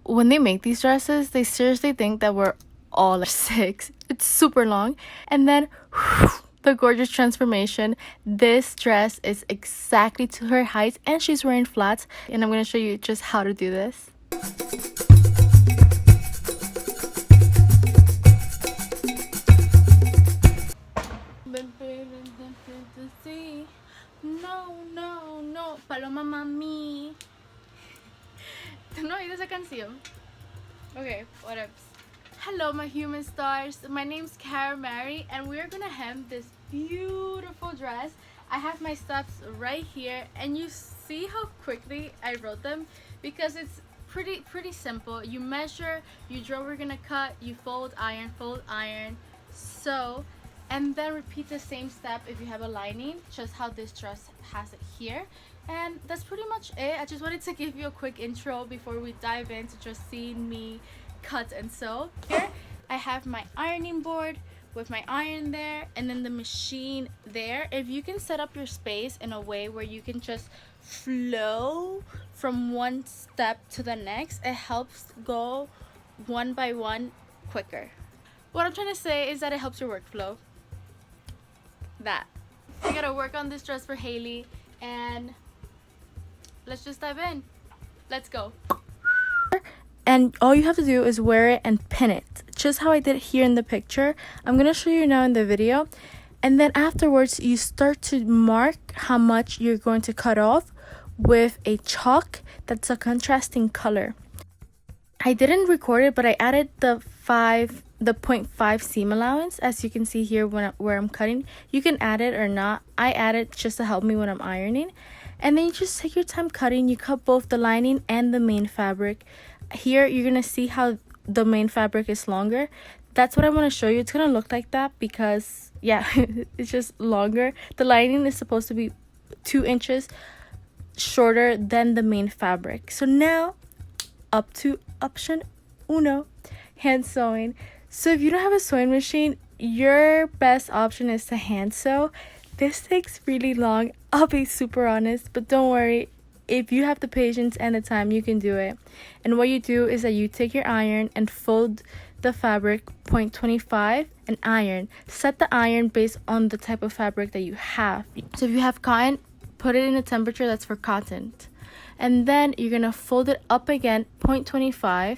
when they make these dresses, they seriously think that we're all like 6. It's super long. And then the gorgeous transformation. This dress is exactly to her height and she's wearing flats. And I'm going to show you just how to do this. No, Paloma Mami. No, esa canción. Okay, whatever. Hello, my human stars. My name's Kaaramary, and we're gonna hem this beautiful dress. I have my steps right here, and you see how quickly I wrote them because it's pretty simple. You measure, you draw where we're gonna cut, you fold, iron, sew, and then repeat the same step if you have a lining, just how this dress has it here. And that's pretty much it. I just wanted to give you a quick intro before we dive into just seeing me cut and sew. Here I have my ironing board with my iron there, and then the machine there. If you can set up your space in a way where you can just flow from one step to the next, it helps go one by one quicker. What I'm trying to say is that it helps your workflow. That I gotta work on this dress for Haley, and let's just dive in. Let's go. And all you have to do is wear it and pin it, just how I did here in the picture. I'm gonna show you now in the video, and then afterwards you start to mark how much you're going to cut off with a chalk that's a contrasting color. I didn't record it, but I added the 0.5 seam allowance, as you can see here where I'm cutting. You can add it or not. I add it just to help me when I'm ironing. And then you just take your time cutting. You cut both the lining and the main fabric. Here you're gonna see how the main fabric is longer. That's what I want to show you. It's gonna look like that because yeah, it's just longer. The lining is supposed to be 2 inches shorter than the main fabric. So now up to option uno, hand sewing. So if you don't have a sewing machine, your best option is to hand sew. This takes really long, I'll be super honest, but don't worry. If you have the patience and the time, you can do it. And what you do is that you take your iron and fold the fabric 0.25 and iron. Set the iron based on the type of fabric that you have. So if you have cotton, put it in a temperature that's for cotton. And then you're gonna fold it up again 0.25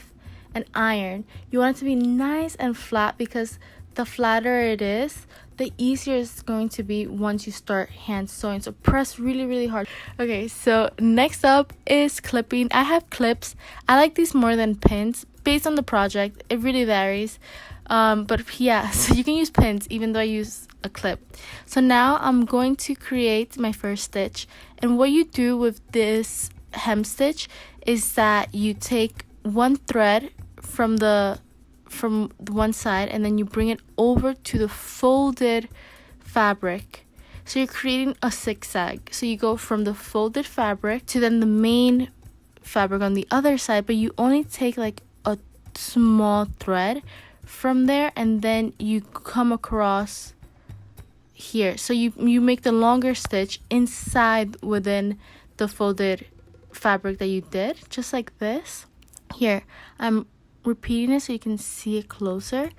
and iron. You want it to be nice and flat because the flatter it is, the easier it's going to be once you start hand sewing. So press really hard. Okay, so next up is clipping. I have clips. I like these more than pins based on the project. It really varies. But yeah, so you can use pins even though I use a clip. So now I'm going to create my first stitch. And what you do with this hem stitch is that you take one thread from the one side and then you bring it over to the folded fabric. So you're creating a zigzag. So you go from the folded fabric to then the main fabric on the other side, but you only take like a small thread from there and then you come across here. So you make the longer stitch inside within the folded fabric that you did, just like this. Here I'm repeating it so you can see it closer,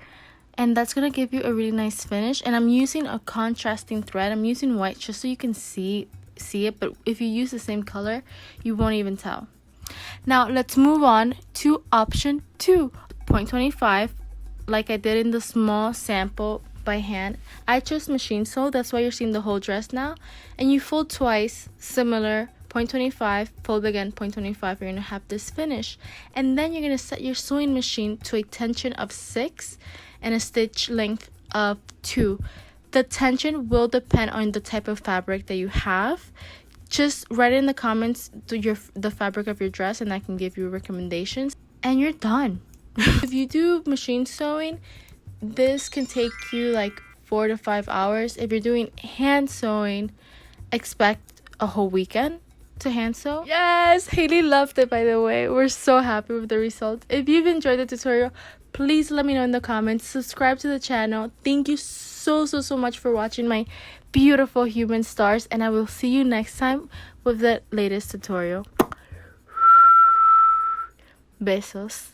and that's gonna give you a really nice finish. And I'm using a contrasting thread. I'm using white just so you can see it, but if you use the same color you won't even tell. Now let's move on to option 2, 0.25, like I did in the small sample by hand. I chose machine sew, that's why you're seeing the whole dress now. And you fold twice, similar, 0.25, fold again, 0.25. You're gonna have this finish, and then you're gonna set your sewing machine to a tension of 6 and a stitch length of 2. The tension will depend on the type of fabric that you have. Just write in the comments the fabric of your dress and I can give you recommendations, and you're done. If you do machine sewing, this can take you like 4 to 5 hours. If you're doing hand sewing, expect a whole weekend to hand sew. Yes, Haley loved it, by the way. We're so happy with the results. If you've enjoyed the tutorial, please let me know in the comments. Subscribe to the channel. Thank you so much for watching my beautiful human stars, and I will see you next time with the latest tutorial. Besos.